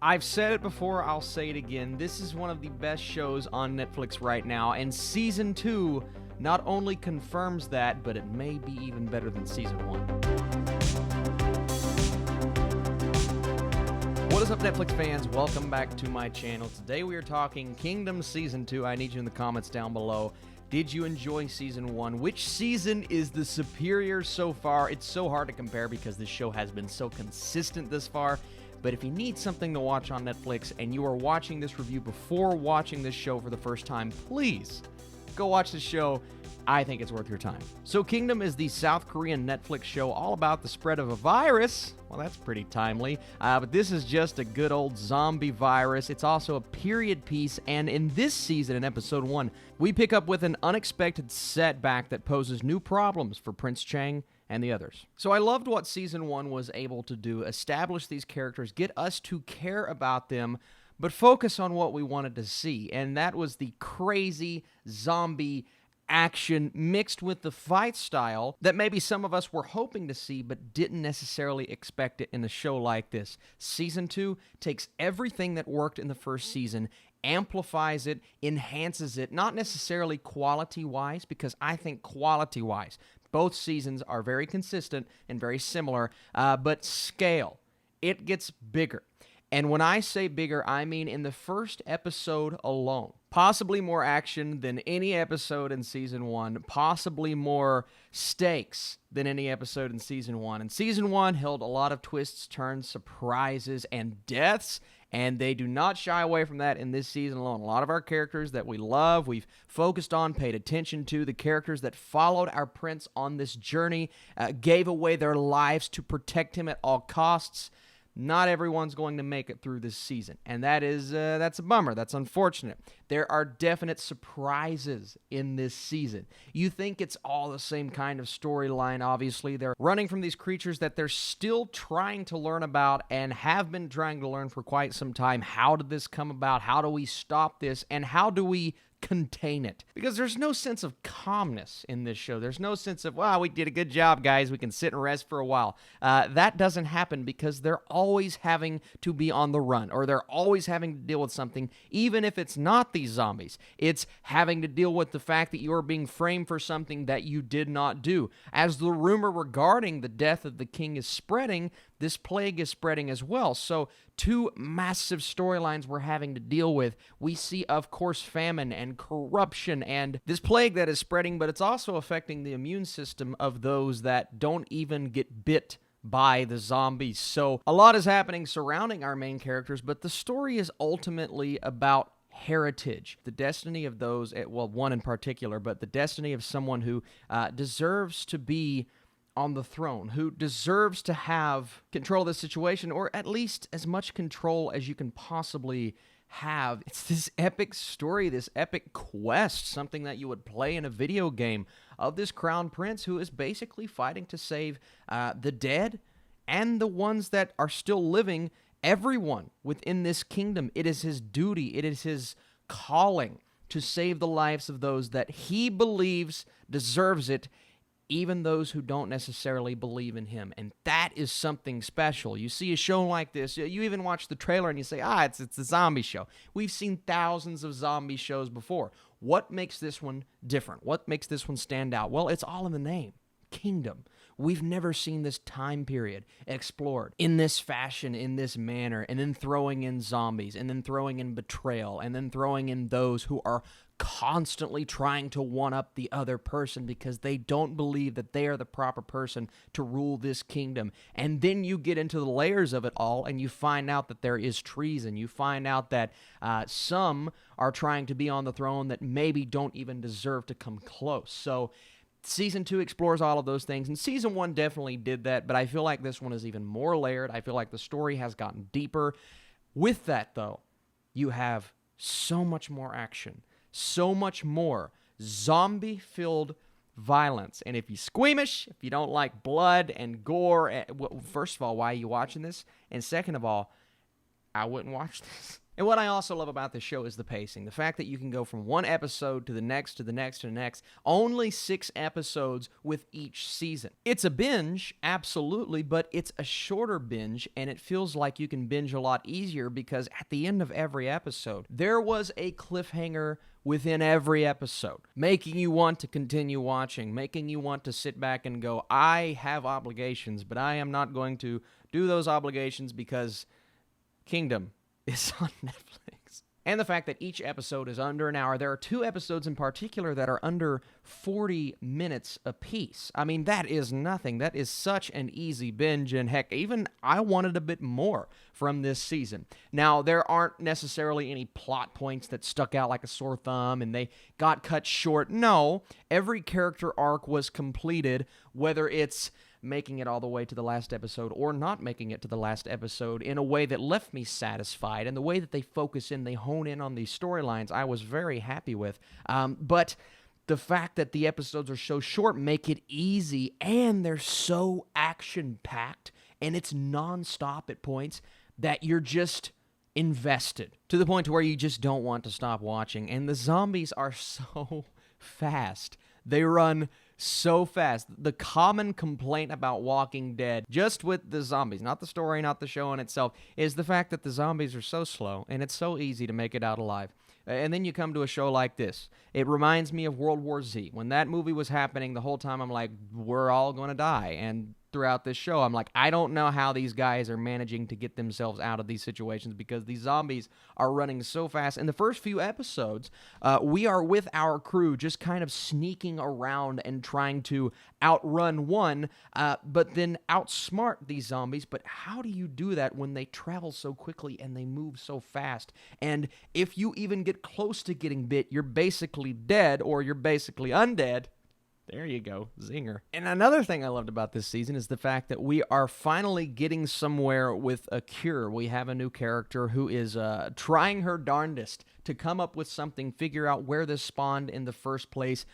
I've said it before, I'll say it again. This is one of the best shows on Netflix right now, and Season 2 not only confirms that, but it may be even better than Season 1. What is up, Netflix fans? Welcome back to my channel. Today we are talking Kingdom Season 2. I need you in the comments down below. Did you enjoy Season 1? Which season is the superior so far? It's so hard to compare because this show has been so consistent this far. But if you need something to watch on Netflix and you are watching this review before watching this show for the first time, please go watch the show. I think it's worth your time. So Kingdom is the South Korean Netflix show all about the spread of a virus. Well, that's pretty timely. But this is just a good old zombie virus. It's also a period piece, and in this season, in episode 1, we pick up with an unexpected setback that poses new problems for Prince Chang and the others. So I loved what Season 1 was able to do, establish these characters, get us to care about them, but focus on what we wanted to see, and that was the crazy zombie action mixed with the fight style that maybe some of us were hoping to see but didn't necessarily expect it in a show like this. Season 2 takes everything that worked in the first season, amplifies it, enhances it, not necessarily quality-wise, because I think quality-wise, both seasons are very consistent and very similar, but scale. It gets bigger. And when I say bigger, I mean in the first episode alone. Possibly more action than any episode in Season 1. Possibly more stakes than any episode in Season 1. And Season 1 held a lot of twists, turns, surprises, and deaths. And they do not shy away from that in this season alone. A lot of our characters that we love, we've focused on, paid attention to, the characters that followed our prince on this journey, gave away their lives to protect him at all costs. Not everyone's going to make it through this season, and that's a bummer. That's unfortunate. There are definite surprises in this season. You think it's all the same kind of storyline, obviously. They're running from these creatures that they're still trying to learn about and have been trying to learn for quite some time. How did this come about? How do we stop this? And how do we contain it? Because there's no sense of calmness in this show. There's no sense of, wow, we did a good job, guys. We can sit and rest for a while. That doesn't happen because they're always having to be on the run, or they're always having to deal with something, even if it's not these zombies. It's having to deal with the fact that you are being framed for something that you did not do. As the rumor regarding the death of the king is spreading, this plague is spreading as well. So two massive storylines we're having to deal with. We see, of course, famine and corruption and this plague that is spreading, but it's also affecting the immune system of those that don't even get bit by the zombies. So a lot is happening surrounding our main characters, but the story is ultimately about heritage, the destiny of those, well, one in particular, but the destiny of someone who deserves to be on the throne, who deserves to have control of the situation, or at least as much control as you can possibly have. It's this epic story, this epic quest, something that you would play in a video game of this crown prince who is basically fighting to save the dead and the ones that are still living, everyone within this kingdom. It is his duty, it is his calling to save the lives of those that he believes deserves it, even those who don't necessarily believe in him. And that is something special. You see a show like this, you even watch the trailer and you say, it's a zombie show. We've seen thousands of zombie shows before. What makes this one different? What makes this one stand out? Well, it's all in the name. Kingdom. We've never seen this time period explored in this fashion, in this manner, and then throwing in zombies, and then throwing in betrayal, and then throwing in those who are constantly trying to one-up the other person because they don't believe that they are the proper person to rule this kingdom. And then you get into the layers of it all, and you find out that there is treason. You find out that some are trying to be on the throne that maybe don't even deserve to come close. So Season 2 explores all of those things, and Season 1 definitely did that, but I feel like this one is even more layered. I feel like the story has gotten deeper. With that, though, you have so much more action, so much more zombie-filled violence. And if you're squeamish, if you don't like blood and gore, well, first of all, why are you watching this? And second of all, I wouldn't watch this. And what I also love about this show is the pacing. The fact that you can go from one episode to the next, to the next, to the next. Only 6 episodes with each season. It's a binge, absolutely, but it's a shorter binge, and it feels like you can binge a lot easier because at the end of every episode, there was a cliffhanger within every episode, making you want to continue watching, making you want to sit back and go, I have obligations, but I am not going to do those obligations because Kingdom is on Netflix. And the fact that each episode is under an hour. There are 2 episodes in particular that are under 40 minutes apiece. I mean, that is nothing. That is such an easy binge, and heck, even I wanted a bit more from this season. Now, there aren't necessarily any plot points that stuck out like a sore thumb and they got cut short. No, every character arc was completed, whether it's making it all the way to the last episode or not making it to the last episode in a way that left me satisfied. And the way that they focus in, they hone in on these storylines, I was very happy with. But the fact that the episodes are so short make it easy, and they're so action-packed, and it's nonstop at points that you're just invested to the point to where you just don't want to stop watching. And the zombies are so fast. They run so fast. The common complaint about Walking Dead, just with the zombies, not the story, not the show in itself, is the fact that the zombies are so slow, and it's so easy to make it out alive. And then you come to a show like this. It reminds me of World War Z. When that movie was happening, the whole time I'm like, we're all going to die. And throughout this show, I'm like, I don't know how these guys are managing to get themselves out of these situations because these zombies are running so fast. In the first few episodes, we are with our crew just kind of sneaking around and trying to outrun one, but then outsmart these zombies. But how do you do that when they travel so quickly and they move so fast? And if you even get close to getting bit, you're basically dead or you're basically undead. There you go, zinger. And another thing I loved about this season is the fact that we are finally getting somewhere with a cure. We have a new character who is trying her darndest to come up with something, figure out where this spawned in the first place,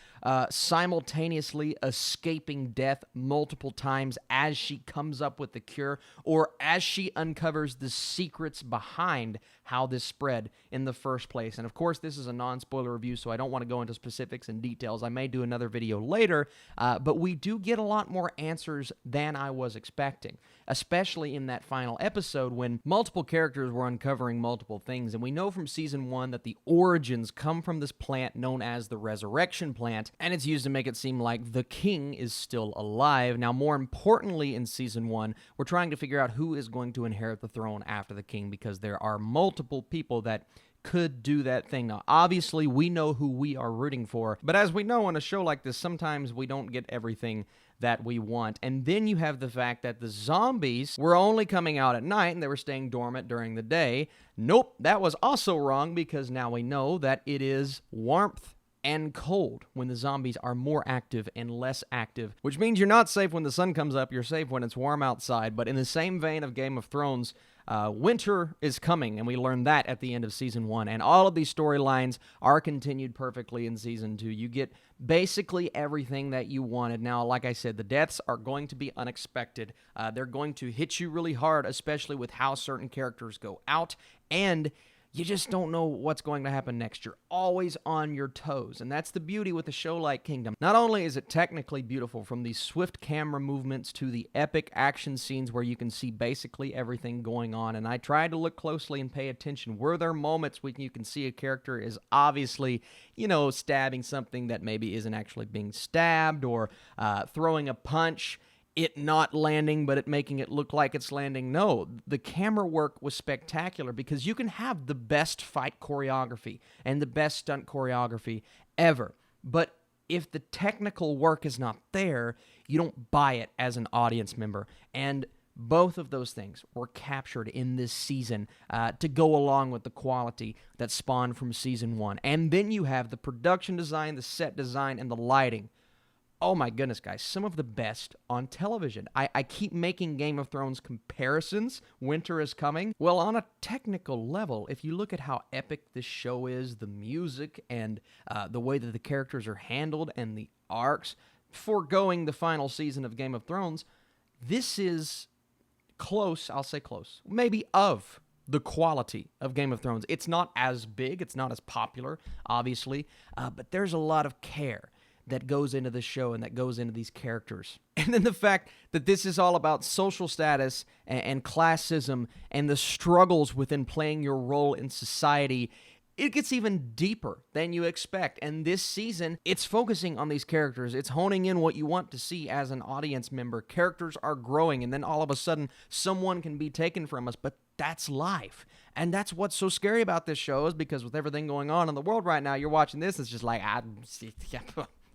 simultaneously escaping death multiple times as she comes up with the cure, or as she uncovers the secrets behind how this spread in the first place. And of course, this is a non-spoiler review, so I don't want to go into specifics and details. I may do another video later, but we do get a lot more answers than I was expecting, especially in that final episode when multiple characters were uncovering multiple things. And we know from Season 1 that the origins come from this plant known as the Resurrection Plant, and it's used to make it seem like the king is still alive. Now, more importantly, in Season 1, we're trying to figure out who is going to inherit the throne after the king, because there are multiple people that could do that thing. Now, obviously, we know who we are rooting for, but as we know on a show like this, sometimes we don't get everything that we want. And then you have the fact that the zombies were only coming out at night and they were staying dormant during the day. Nope, that was also wrong, because now we know that it is warmth and cold when the zombies are more active and less active, which means you're not safe when the sun comes up, you're safe when it's warm outside. But in the same vein of Game of Thrones, winter is coming, and we learned that at the end of Season 1, and all of these storylines are continued perfectly in Season 2. You get basically everything that you wanted. Now, like I said, the deaths are going to be unexpected. They're going to hit you really hard, especially with how certain characters go out, and you just don't know what's going to happen next. You're always on your toes, and that's the beauty with a show like Kingdom. Not only is it technically beautiful, from these swift camera movements to the epic action scenes where you can see basically everything going on, and I tried to look closely and pay attention. Were there moments when you can see a character is obviously, stabbing something that maybe isn't actually being stabbed, or throwing a punch, it not landing, but it making it look like it's landing? No, the camera work was spectacular, because you can have the best fight choreography and the best stunt choreography ever, but if the technical work is not there, you don't buy it as an audience member. And both of those things were captured in this season to go along with the quality that spawned from Season 1. And then you have the production design, the set design, and the lighting. Oh my goodness, guys, some of the best on television. I keep making Game of Thrones comparisons. Winter is coming. Well, on a technical level, if you look at how epic this show is, the music and the way that the characters are handled and the arcs, foregoing the final season of Game of Thrones, this is close, I'll say close, maybe of the quality of Game of Thrones. It's not as big, it's not as popular, obviously, but there's a lot of care that goes into the show and that goes into these characters. And then the fact that this is all about social status and classism and the struggles within playing your role in society, it gets even deeper than you expect. And this season, it's focusing on these characters. It's honing in what you want to see as an audience member. Characters are growing, and then all of a sudden, someone can be taken from us, but that's life. And that's what's so scary about this show, is because with everything going on in the world right now, you're watching this, it's just like,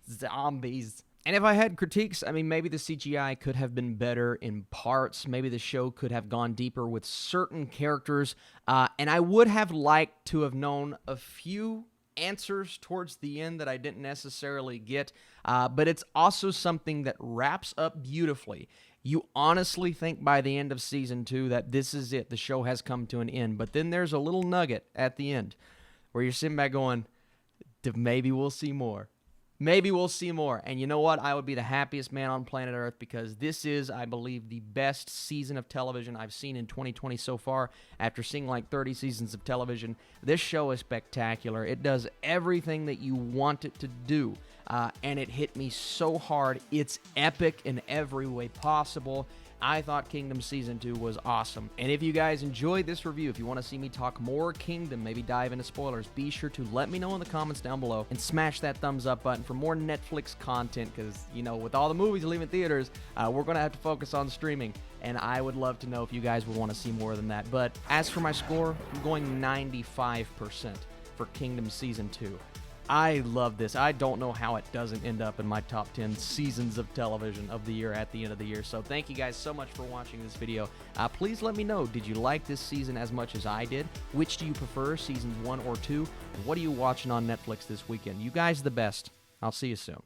zombies. And if I had critiques, I mean, maybe the CGI could have been better in parts. Maybe the show could have gone deeper with certain characters. And I would have liked to have known a few answers towards the end that I didn't necessarily get. But it's also something that wraps up beautifully. You honestly think by the end of season 2 that this is it. The show has come to an end. But then there's a little nugget at the end where you're sitting back going, maybe we'll see more. Maybe we'll see more. And you know what? I would be the happiest man on planet Earth, because this is, I believe, the best season of television I've seen in 2020 so far. After seeing like 30 seasons of television, this show is spectacular. It does everything that you want it to do. And it hit me so hard. It's epic in every way possible. I thought Kingdom Season 2 was awesome. And if you guys enjoyed this review, if you want to see me talk more Kingdom, maybe dive into spoilers, be sure to let me know in the comments down below and smash that thumbs up button for more Netflix content, because, you know, with all the movies leaving theaters, we're going to have to focus on streaming. And I would love to know if you guys would want to see more than that. But as for my score, I'm going 95% for Kingdom Season 2. I love this. I don't know how it doesn't end up in my top 10 seasons of television of the year at the end of the year. So thank you guys so much for watching this video. Please let me know, did you like this season as much as I did? Which do you prefer, seasons 1 or 2? And what are you watching on Netflix this weekend? You guys are the best. I'll see you soon.